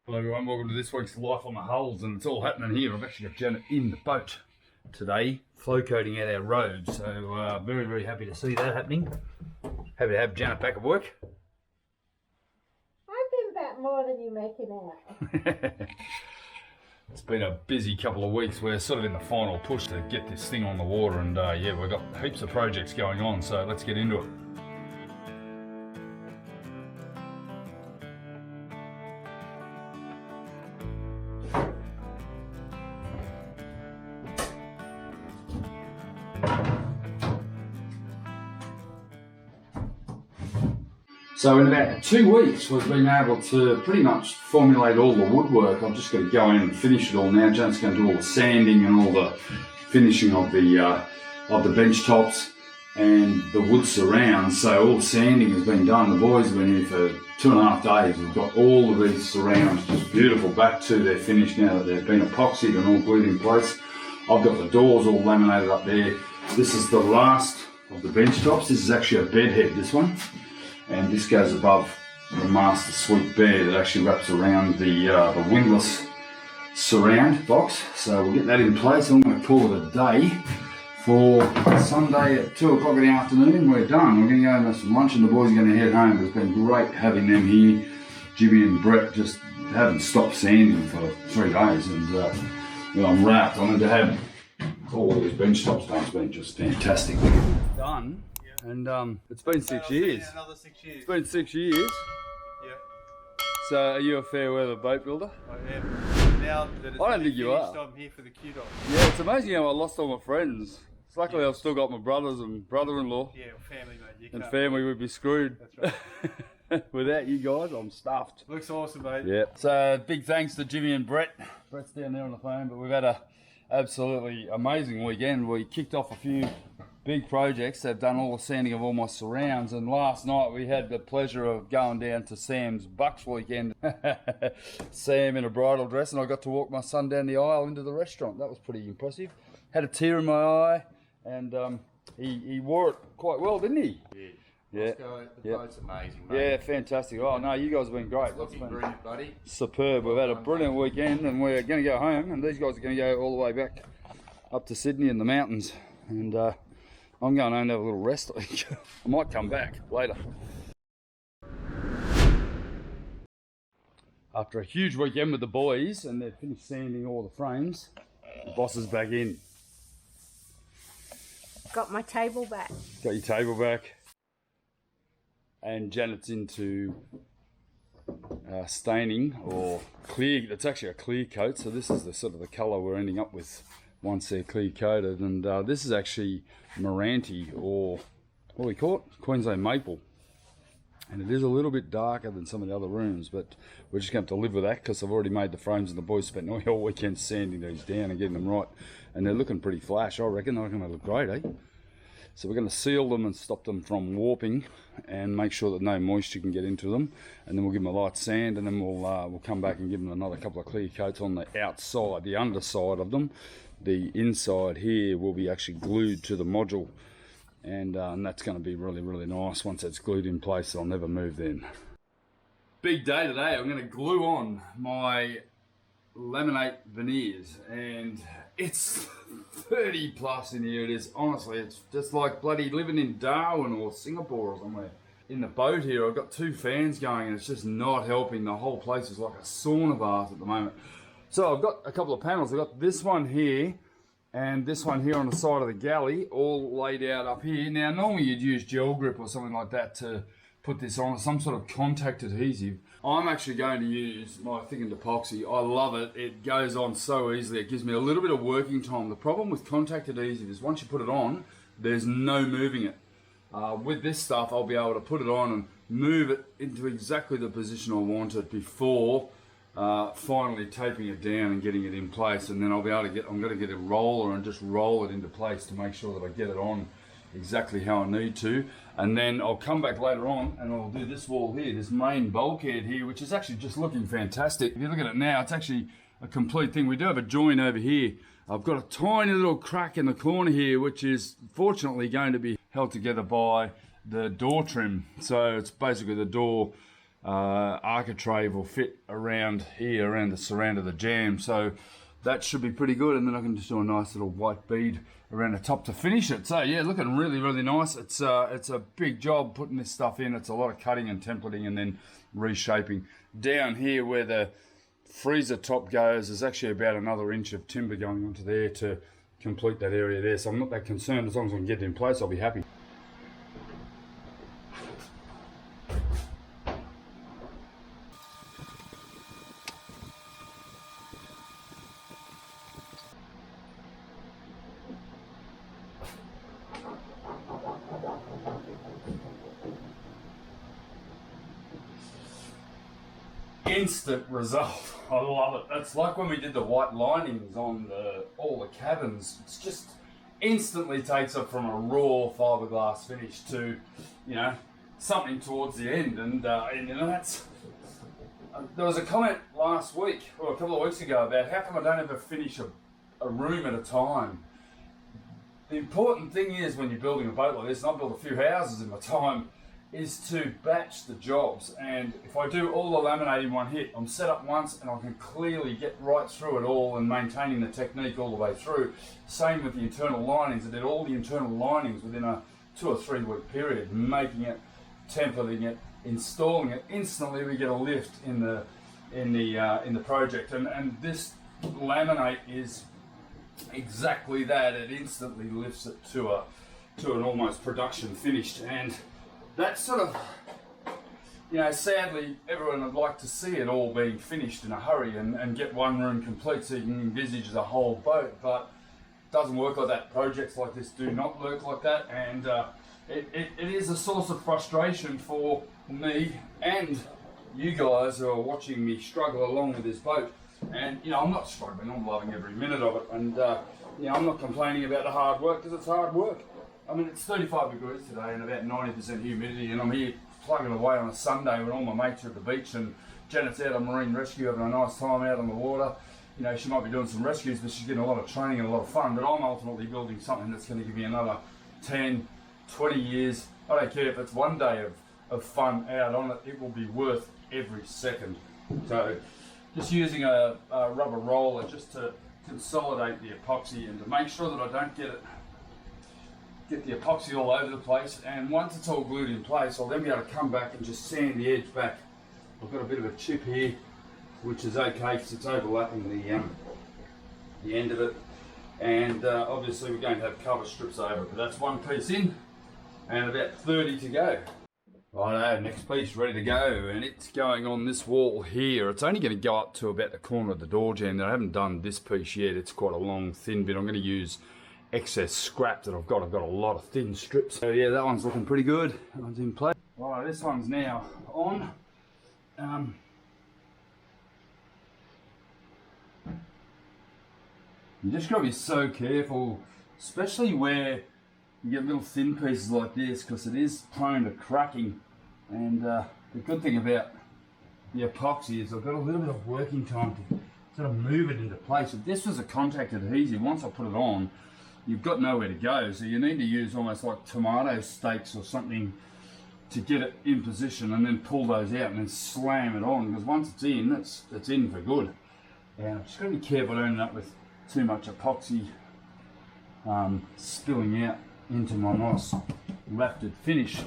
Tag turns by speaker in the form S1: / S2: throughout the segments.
S1: Hello everyone, welcome to this week's Life on the Hulls, and it's all happening here. I've actually got Janet in the boat today, flow coating out our road, so very, very happy to see that happening. Happy to have Janet back at work.
S2: I've been back more than you make it out.
S1: It's been a busy couple of weeks. We're sort of in the final push to get this thing on the water, and yeah, we've got heaps of projects going on, so let's get into it. So in about 2 weeks, we've been able to pretty much formulate all the woodwork. I've just got to go in and finish it all now. Janet's going to do all the sanding and all the finishing of the bench tops and the wood surrounds. So all the sanding has been done. The boys have been here for 2.5 days. We've got all of these surrounds just beautiful back to their finish now that they've been epoxied and all glued in place. I've got the doors all laminated up there. This is the last of the bench tops. This is actually a bed head, this one. And this goes above the master suite bed that actually wraps around the windlass surround box. So we'll get that in place. I'm going to call it a day. For Sunday at 2 o'clock in the afternoon, we're done. We're going to go and have some lunch and the boys are going to head home. It's been great having them here. Jimmy and Brett just haven't stopped sanding for 3 days, and you know, I'm wrapped. I'm going to have all of these bench tops done. It's been just fantastic. Done. And it's been 6 years.
S3: Another 6 years.
S1: It's been 6 years.
S3: Yeah.
S1: So are you a fair weather boat builder?
S3: I am. Now that it's
S1: I don't think you
S3: finished,
S1: are.
S3: I'm here for the kudos.
S1: Yeah, it's amazing how I lost all my friends. It's luckily I've still got my brothers and brother-in-law.
S3: Yeah, family, mate. You
S1: And
S3: can't.
S1: family would be screwed.
S3: That's right.
S1: Without you guys, I'm stuffed.
S3: Looks awesome, mate.
S1: Yeah. So big thanks to Jimmy and Brett. Brett's down there on the phone, but we've had a absolutely amazing weekend. We kicked off a few big projects. They've done all the sanding of all my surrounds, and last night we had the pleasure of going down to Sam's Bucks weekend. Sam in a bridal dress, and I got to walk my son down the aisle into the restaurant. That was pretty impressive. Had a tear in my eye, and he wore it quite well, didn't he? Yeah.
S4: Rossco, the boat's amazing, mate.
S1: Yeah, fantastic. Oh no, you guys have been great.
S4: Looking brilliant, buddy.
S1: Superb. We've had a brilliant weekend, and we're going to go home, and these guys are going to go all the way back up to Sydney in the mountains, and I'm going home to have a little rest. I think. I might come back later. After a huge weekend with the boys, and they've finished sanding all the frames, the boss is back in.
S2: Got my table back.
S1: Got your table back. And Janet's into staining or clear. It's actually a clear coat, so this is the sort of the colour we're ending up with once they're clear coated. And this is actually Meranti, or what do we call it? Queensland maple. And it is a little bit darker than some of the other rooms, but we're just going to have to live with that because I've already made the frames and the boys spent all weekend sanding these down and getting them right. And they're looking pretty flash, I reckon. I reckon they look great, eh? So we're going to seal them and stop them from warping and make sure that no moisture can get into them. And then we'll give them a light sand, and then we'll come back and give them another couple of clear coats on the outside, the underside of them. The inside here will be actually glued to the module, and that's going to be really, really nice. Once it's glued in place, I'll never move then. Big day today. I'm going to glue on my laminate veneers, and it's 30 plus in here. It is, honestly, it's just like bloody living in Darwin or Singapore or somewhere. In the boat here, I've got 2 fans going, and it's just not helping. The whole place is like a sauna bath at the moment. So I've got a couple of panels. I've got this one here and this one here on the side of the galley, all laid out up here. Now normally you'd use gel grip or something like that to put this on, some sort of contact adhesive. I'm actually going to use my thickened epoxy. I love it. It goes on so easily. It gives me a little bit of working time. The problem with contact adhesive is once you put it on, there's no moving it. With this stuff, I'll be able to put it on and move it into exactly the position I want it before finally taping it down and getting it in place. And then I'll be able to I'm going to get a roller and just roll it into place to make sure that I get it on exactly how I need to. And then I'll come back later on and I'll do this wall here, this main bulkhead here, which is actually just looking fantastic. If you look at it now, it's actually a complete thing. We do have a join over here. I've got a tiny little crack in the corner here, which is fortunately going to be held together by the door trim. So it's basically the door architrave will fit around here, around the surround of the jamb, so that should be pretty good. And then I can just do a nice little white bead around the top to finish it. So yeah, looking really, really nice. It's a big job putting this stuff in. It's a lot of cutting and templating and then reshaping. Down here where the freezer top goes, there's actually about another inch of timber going onto there to complete that area there. So I'm not that concerned. As long as I can get it in place, I'll be happy. Instant result. I love it. It's like when we did the white linings on all the cabins. It's just instantly takes it from a raw fiberglass finish to, you know, something towards the end. And you know, that's. There was a comment last week or a couple of weeks ago about how come I don't ever finish a room at a time. The important thing is when you're building a boat like this, and I've built a few houses in my time, is to batch the jobs. And if I do all the laminate in one hit, I'm set up once and I can clearly get right through it all and maintaining the technique all the way through. Same with the internal linings. I did all the internal linings within a 2 or 3 week period, making it, templating it, installing it. Instantly we get a lift in the project. And this laminate is exactly that. It instantly lifts it to an almost production finished. And that's sort of, you know, sadly, everyone would like to see it all being finished in a hurry and get one room complete so you can envisage the whole boat, but it doesn't work like that. Projects like this do not work like that, and it is a source of frustration for me and you guys who are watching me struggle along with this boat. And, you know, I'm not struggling, I'm loving every minute of it, and, you know, I'm not complaining about the hard work because it's hard work. I mean, it's 35 degrees today and about 90% humidity, and I'm here plugging away on a Sunday when all my mates are at the beach and Janet's out on marine rescue having a nice time out on the water. You know, she might be doing some rescues, but she's getting a lot of training and a lot of fun. But I'm ultimately building something that's going to give me another 10, 20 years. I don't care if it's one day of fun out on it, it will be worth every second. So just using a rubber roller just to consolidate the epoxy and to make sure that I don't get the epoxy all over the place. And once it's all glued in place, I'll then be able to come back and just sand the edge back. I've got a bit of a chip here, which is okay because it's overlapping the end of it. And obviously we're going to have cover strips over it, but that's one piece in and about 30 to go. Righto, next piece ready to go, and it's going on this wall here. It's only going to go up to about the corner of the door jamb. I haven't done this piece yet. It's quite a long, thin bit. I'm going to use excess scrap that I've got. I've got a lot of thin strips. So yeah, that one's looking pretty good. That one's in place. Right, this one's now on. You just got to be so careful, especially where you get little thin pieces like this, because it is prone to cracking. And the good thing about the epoxy is I've got a little bit of working time to sort of move it into place. If this was a contact adhesive, once I put it on, you've got nowhere to go. So you need to use almost like tomato stakes or something to get it in position, and then pull those out and then slam it on, because once it's in, it's in for good. And I'm just going to be careful to end up with too much epoxy spilling out into my nice rafted finish.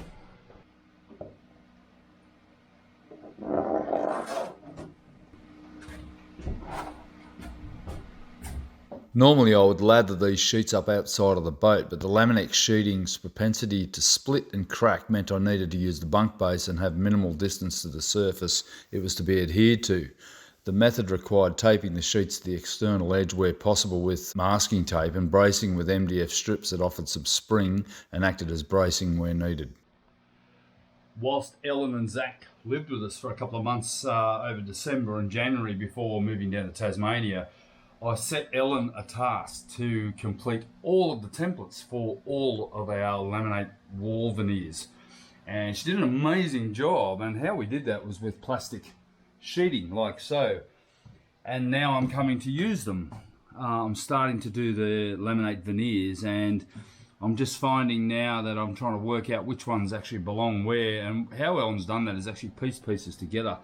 S5: Normally I would lather these sheets up outside of the boat, but the laminex sheeting's propensity to split and crack meant I needed to use the bunk base and have minimal distance to the surface it was to be adhered to. The method required taping the sheets to the external edge where possible with masking tape and bracing with MDF strips that offered some spring and acted as bracing where needed.
S1: Whilst Ellen and Zach lived with us for a couple of months over December and January before moving down to Tasmania, I set Ellen a task to complete all of the templates for all of our laminate wall veneers. And she did an amazing job, and how we did that was with plastic sheeting like so. And now I'm coming to use them. I'm starting to do the laminate veneers, and I'm just finding now that I'm trying to work out which ones actually belong where, and how Ellen's done that is actually piece pieces together.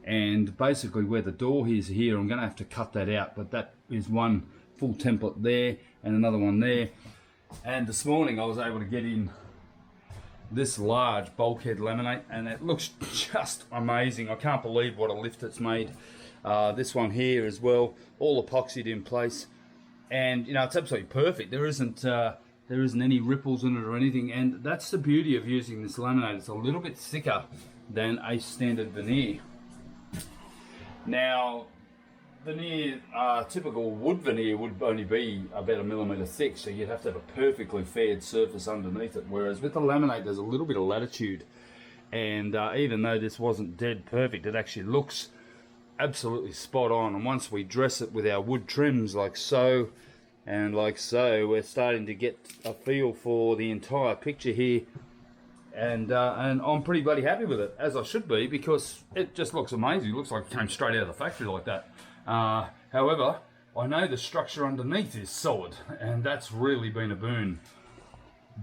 S1: And basically where the door is here, I'm going to have to cut that out, but that is one full template there and another one there. And this morning I was able to get in this large bulkhead laminate, and it looks just amazing. I can't believe what a lift it's made. This one here as well, all epoxied in place, and you know, it's absolutely perfect. There isn't any ripples in it or anything, and that's the beauty of using this laminate. It's a little bit thicker than a standard veneer. Now, veneer, typical wood veneer would only be about 1 millimetre thick, so you'd have to have a perfectly faired surface underneath it, whereas with the laminate there's a little bit of latitude, and even though this wasn't dead perfect, it actually looks absolutely spot on. And once we dress it with our wood trims like so and like so, we're starting to get a feel for the entire picture here. And I'm pretty bloody happy with it, as I should be, because it just looks amazing. It looks like it came straight out of the factory like that. However, I know the structure underneath is solid, and that's really been a boon.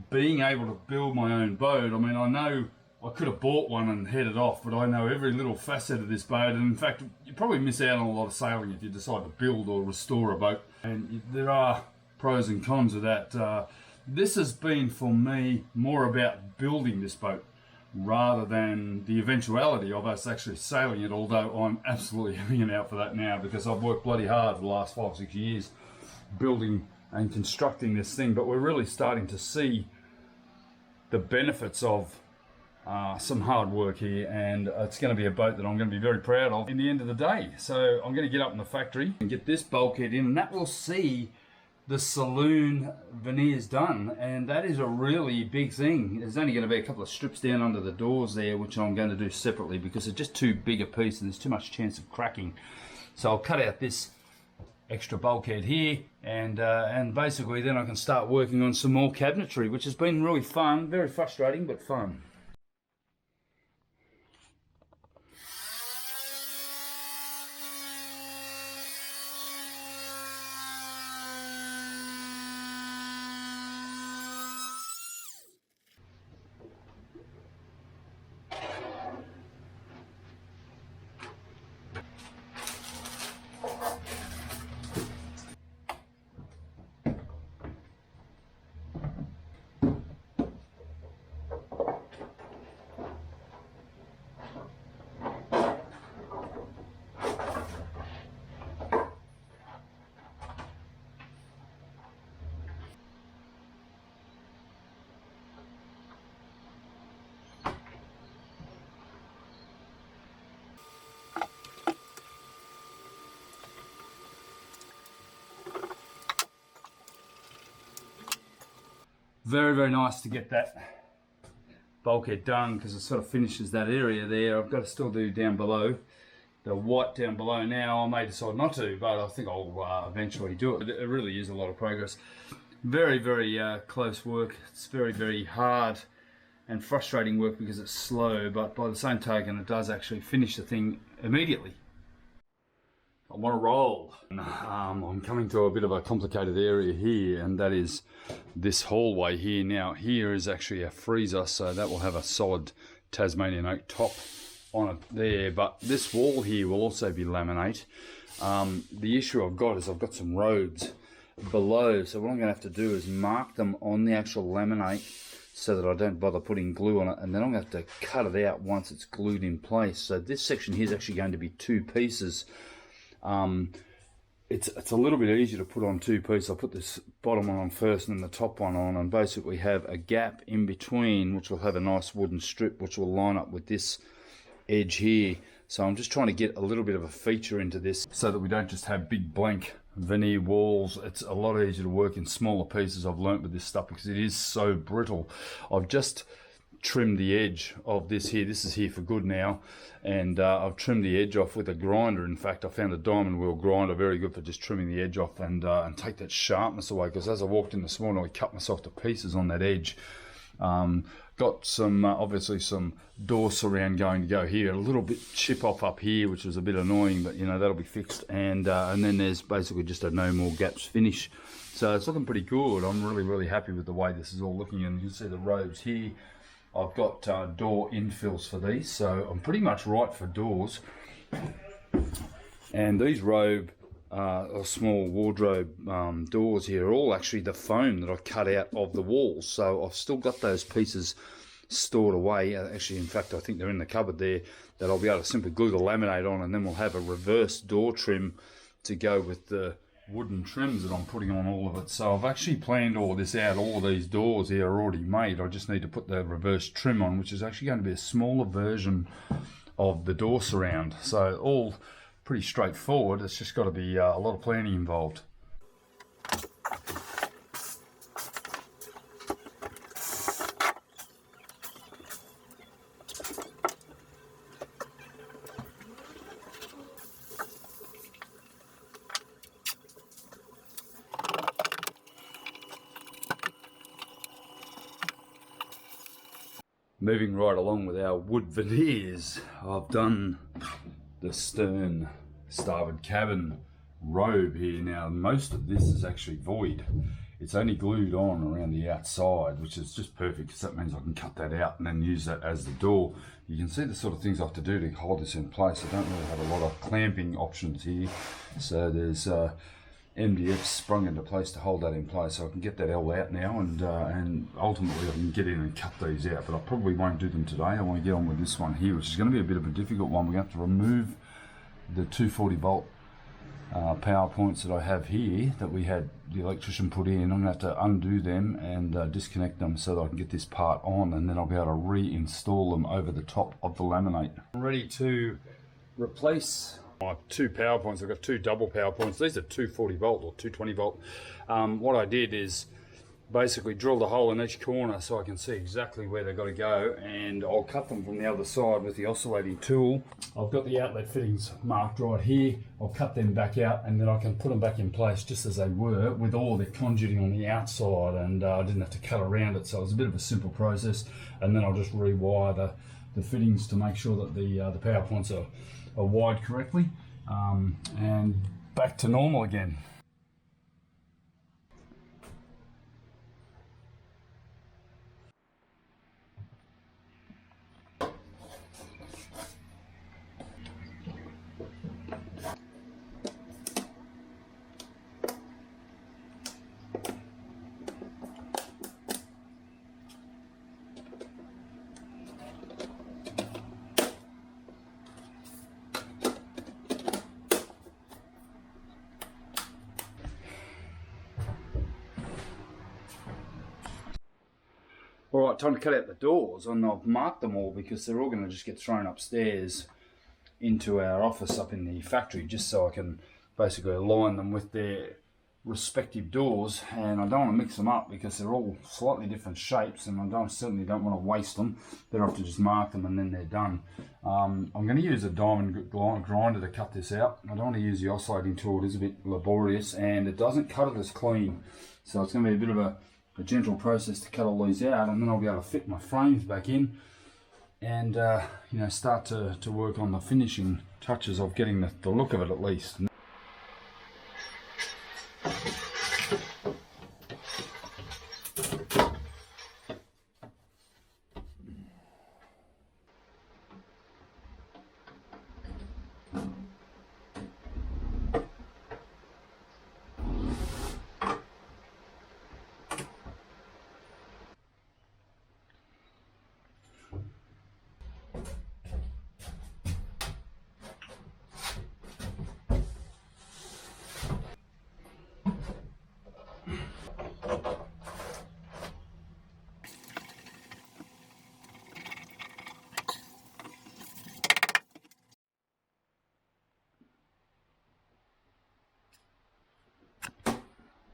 S1: Being able to build my own boat, I mean, I know I could have bought one and headed off, but I know every little facet of this boat, and in fact, you probably miss out on a lot of sailing if you decide to build or restore a boat. And there are pros and cons of that. This has been, for me, more about building this boat rather than the eventuality of us actually sailing it, although I'm absolutely hanging out for that now, because I've worked bloody hard for the last 5 or 6 years building and constructing this thing. But we're really starting to see the benefits of some hard work here, and it's going to be a boat that I'm going to be very proud of in the end of the day. So I'm going to get up in the factory and get this bulkhead in, and that will see the saloon veneers done, and that is a really big thing. There's only going to be a couple of strips down under the doors there, which I'm going to do separately because it's just too big a piece and there's too much chance of cracking. So I'll cut out this extra bulkhead here, and basically then I can start working on some more cabinetry, which has been really fun, very frustrating but fun. Very, very nice to get that bulkhead done, because it sort of finishes that area there. I've got to still do down below, the white down below now. I may decide not to, but I think I'll eventually do it. It really is a lot of progress. Very, very close work. It's very, very hard and frustrating work because it's slow, but by the same token, it does actually finish the thing immediately. I want to roll. I'm coming to a bit of a complicated area here, and that is this hallway here. Now, here is actually a freezer, so that will have a solid Tasmanian oak top on it there, but this wall here will also be laminate. The issue I've got is I've got some roads below, so what I'm going to have to do is mark them on the actual laminate so that I don't bother putting glue on it, and then I'm going to have to cut it out once it's glued in place. So this section here is actually going to be 2 pieces. It's a little bit easier to put on 2 pieces. I'll put this bottom one on first and then the top one on, and basically have a gap in between, which will have a nice wooden strip which will line up with this edge here. So I'm just trying to get a little bit of a feature into this so that we don't just have big blank veneer walls. It's a lot easier to work in smaller pieces, I've learnt with this stuff, because it is so brittle. I've just trimmed the edge of this here. This is here for good now, and I've trimmed the edge off with a grinder. In fact, I found a diamond wheel grinder very good for just trimming the edge off and take that sharpness away, because as I walked in this morning I cut myself to pieces on that edge. got some, obviously some door surround going to go here. A little bit chip off up here, which was a bit annoying, but you know, that'll be fixed. And then there's basically just a no more gaps finish. So it's looking pretty good. I'm really happy with the way this is all looking. And you can see the robes here. I've got door infills for these, so I'm pretty much right for doors. And these robe or small wardrobe doors here are all actually the foam that I cut out of the walls. So I've still got those pieces stored away. Actually, in fact, I think they're in the cupboard there, that I'll be able to simply glue the laminate on, and then we'll have a reverse door trim to go with the wooden trims that I'm putting on all of it. So I've actually planned all this out. All of these doors here are already made. I just need to put the reverse trim on, which is actually going to be a smaller version of the door surround. So all pretty straightforward. It's just got to be a lot of planning involved. Moving right along with our wood veneers, I've done the stern starboard cabin robe here. Now most of this is actually void. It's only glued on around the outside, which is just perfect because that means I can cut that out and then use that as the door. You can see the sort of things I have to do to hold this in place. I don't really have a lot of clamping options here. So there's MDF sprung into place to hold that in place, so I can get that L out now, and ultimately I can get in and cut these out, but I probably won't do them today. I want to get on with this one here, which is going to be a bit of a difficult one. We're going to have to remove the 240 volt power points that I have here that we had the electrician put in. I'm going to have to undo them and disconnect them so that I can get this part on, and then I'll be able to reinstall them over the top of the laminate. I'm ready to replace my 2 power points. I've got 2 double power points. These are 240 volt or 220 volt. What I did is basically drilled a hole in each corner so I can see exactly where they've got to go, and I'll cut them from the other side with the oscillating tool. I've got the outlet fittings marked right here. I'll cut them back out, and then I can put them back in place just as they were with all the conduiting on the outside, and I didn't have to cut around it, so it was a bit of a simple process. And then I'll just rewire the fittings to make sure that the power points are wired correctly, and back to normal again. Alright, time to cut out the doors, and I've marked them all because they're all going to just get thrown upstairs into our office up in the factory, just so I can basically align them with their respective doors. And I don't want to mix them up because they're all slightly different shapes, and I certainly don't want to waste them. Better off to just mark them and then they're done. I'm going to use a diamond grinder to cut this out. I don't want to use the oscillating tool. It is a bit laborious and it doesn't cut it as clean, so it's going to be a bit of a gentle process to cut all these out, and then I'll be able to fit my frames back in and you know, start to work on the finishing touches of getting the look of it at least.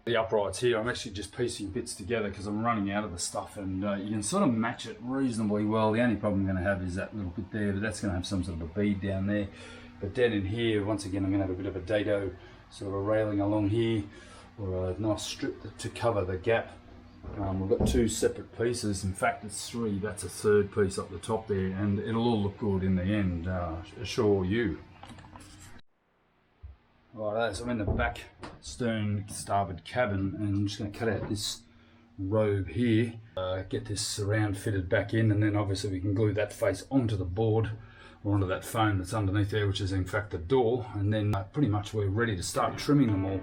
S1: The uprights here, I'm actually just piecing bits together because I'm running out of the stuff, and you can sort of match it reasonably well. The only problem I'm going to have is that little bit there, but that's going to have some sort of a bead down there. But down in here, once again, I'm going to have a bit of a dado, sort of a railing along here, or a nice strip to cover the gap We've got two separate pieces. In fact, it's three. That's a third piece up the top there, and it'll all look good in the end, assure you. Alright, so I'm in the back stern starboard cabin, and I'm just going to cut out this robe here, get this surround fitted back in, and then obviously we can glue that face onto the board or onto that foam that's underneath there, which is in fact the door, and then pretty much we're ready to start trimming them all.